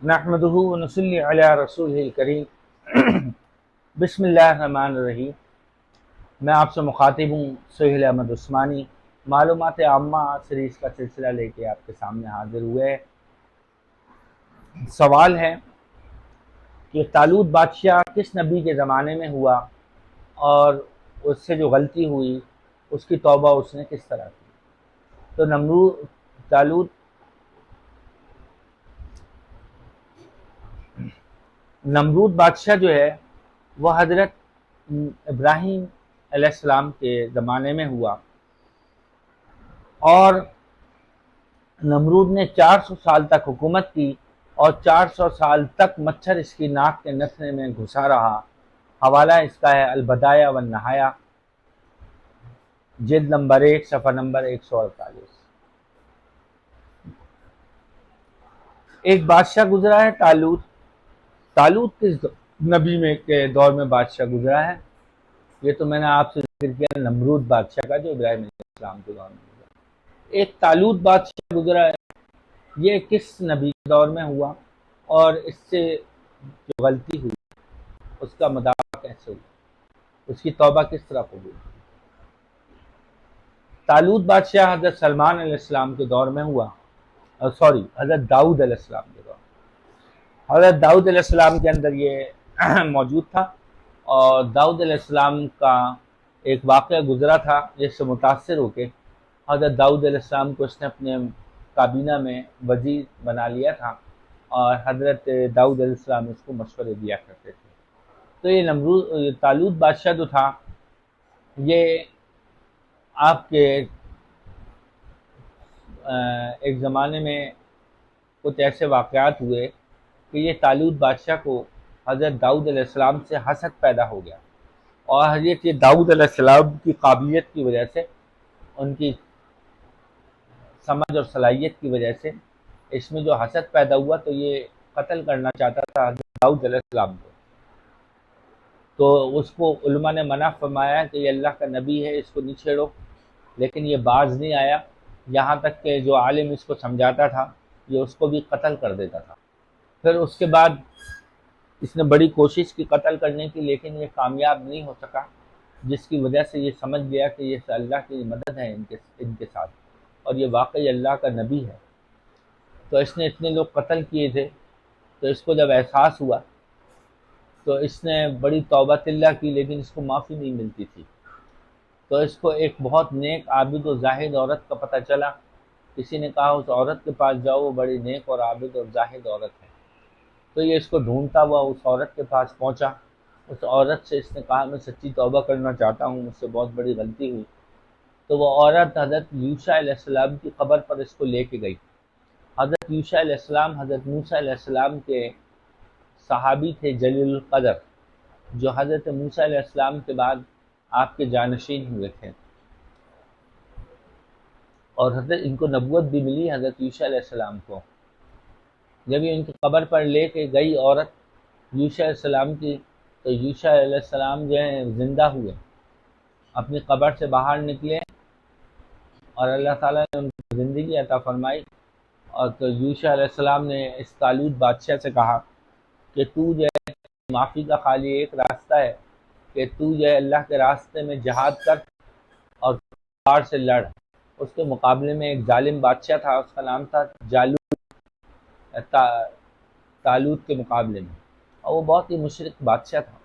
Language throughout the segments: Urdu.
نحمدہ ونصلی علی رسولہ الکریم بسم اللہ الرحمن الرحیم۔ میں آپ سے مخاطب ہوں سہیل احمد عثمانی، معلومات عامہ سیریز کا سلسلہ لے کے آپ کے سامنے حاضر ہوئے۔ سوال ہے کہ طالوت بادشاہ کس نبی کے زمانے میں ہوا اور اس سے جو غلطی ہوئی اس کی توبہ اس نے کس طرح کی؟ تو نمرود بادشاہ جو ہے وہ حضرت ابراہیم علیہ السلام کے زمانے میں ہوا، اور نمرود نے 400 سال تک حکومت کی، اور 400 سال تک مچھر اس کی ناک کے نتھنے میں گھسا رہا۔ حوالہ اس کا ہے البدایہ والنہایہ، جلد نمبر 1 صفحہ نمبر 148۔ ایک بادشاہ گزرا ہے طالوت۔ طالوت کس نبی میں کے دور میں بادشاہ گزرا ہے؟ یہ تو میں نے آپ سے ذکر کیا نمرود بادشاہ کا جو ابراہیم علیہ السلام کے دور میں گزرا۔ ایک طالوت بادشاہ گزرا ہے، یہ کس نبی کے دور میں ہوا اور اس سے جو غلطی ہوئی اس کا مدافع کیسے ہوا، اس کی توبہ کس طرح قبول ہوئی؟ طالوت بادشاہ حضرت سلمان علیہ السلام کے دور میں ہوا، حضرت داؤد علیہ السلام کے دور میں۔ حضرت داؤد علیہ السلام کے اندر یہ موجود تھا، اور داؤد علیہ السلام کا ایک واقعہ گزرا تھا جس سے متاثر ہو کے حضرت داؤد علیہ السلام کو اس نے اپنے کابینہ میں وزیر بنا لیا تھا، اور حضرت داؤد علیہ السلام اس کو مشورے دیا کرتے تھے۔ تو یہ طالوت بادشاہ جو تھا، یہ آپ کے ایک زمانے میں کچھ ایسے واقعات ہوئے کہ یہ طالوت بادشاہ کو حضرت داؤد علیہ السلام سے حسد پیدا ہو گیا، اور حضرت داؤد علیہ السلام کی قابلیت کی وجہ سے، ان کی سمجھ اور صلاحیت کی وجہ سے اس میں جو حسد پیدا ہوا، تو یہ قتل کرنا چاہتا تھا حضرت داؤد علیہ السلام کو۔ تو اس کو علماء نے منع فرمایا کہ یہ اللہ کا نبی ہے، اس کو نہیں چھیڑو، لیکن یہ باز نہیں آیا، یہاں تک کہ جو عالم اس کو سمجھاتا تھا یہ اس کو بھی قتل کر دیتا تھا۔ پھر اس کے بعد اس نے بڑی کوشش کی قتل کرنے کی، لیکن یہ کامیاب نہیں ہو سکا، جس کی وجہ سے یہ سمجھ گیا کہ یہ اللہ کی مدد ہے ان کے ساتھ، اور یہ واقعی اللہ کا نبی ہے۔ تو اس نے اتنے لوگ قتل کیے تھے، تو اس کو جب احساس ہوا تو اس نے بڑی توبہ اللہ کی، لیکن اس کو معافی نہیں ملتی تھی۔ تو اس کو ایک بہت نیک عابد و زاہد عورت کا پتہ چلا۔ کسی نے کہا اس عورت کے پاس جاؤ، وہ بڑی نیک اور عابد اور زاہد عورت ہے۔ تو یہ اس کو ڈھونڈتا ہوا اس عورت کے پاس پہنچا۔ اس عورت سے اس نے کہا میں سچی توبہ کرنا چاہتا ہوں، مجھ سے بہت بڑی غلطی ہوئی۔ تو وہ عورت حضرت یوشع علیہ السلام کی قبر پر اس کو لے کے گئی۔ حضرت یوشع علیہ السلام حضرت موسیٰ علیہ السلام کے صحابی تھے جلیل القدر، جو حضرت موسیٰ علیہ السلام کے بعد آپ کے جانشین ہوئے تھے، اور حضرت ان کو نبوت بھی ملی حضرت یوشع علیہ السلام کو۔ جب یہ ان کی قبر پر لے کے گئی عورت یوشع علیہ السلام کی، تو یوشع علیہ السلام جو ہیں زندہ ہوئے، اپنی قبر سے باہر نکلے، اور اللہ تعالیٰ نے ان کو زندگی عطا فرمائی۔ اور تو یوشع علیہ السلام نے اس طالوت بادشاہ سے کہا کہ تو جو ہے معافی کا خالی ایک راستہ ہے کہ تو جو ہے اللہ کے راستے میں جہاد کر اور کفار سے لڑ۔ اس کے مقابلے میں ایک ظالم بادشاہ تھا، اس کا نام تھا جالوت، طالوت کے مقابلے میں، اور وہ بہت ہی مشرک بادشاہ تھا۔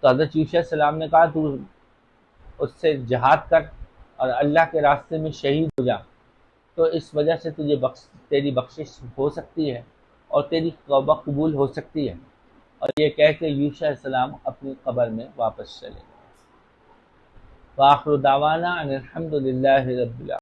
تو حضرت یوشع علیہ السلام نے کہا تو اس سے جہاد کر اور اللہ کے راستے میں شہید ہو جا، تو اس وجہ سے تیری بخشش ہو سکتی ہے اور تیری توبہ قبول ہو سکتی ہے۔ اور یہ کہہ کے یوشع علیہ السلام اپنی قبر میں واپس چلے گئے۔ وآخر دعوانا ان الحمد للہ رب العالمین۔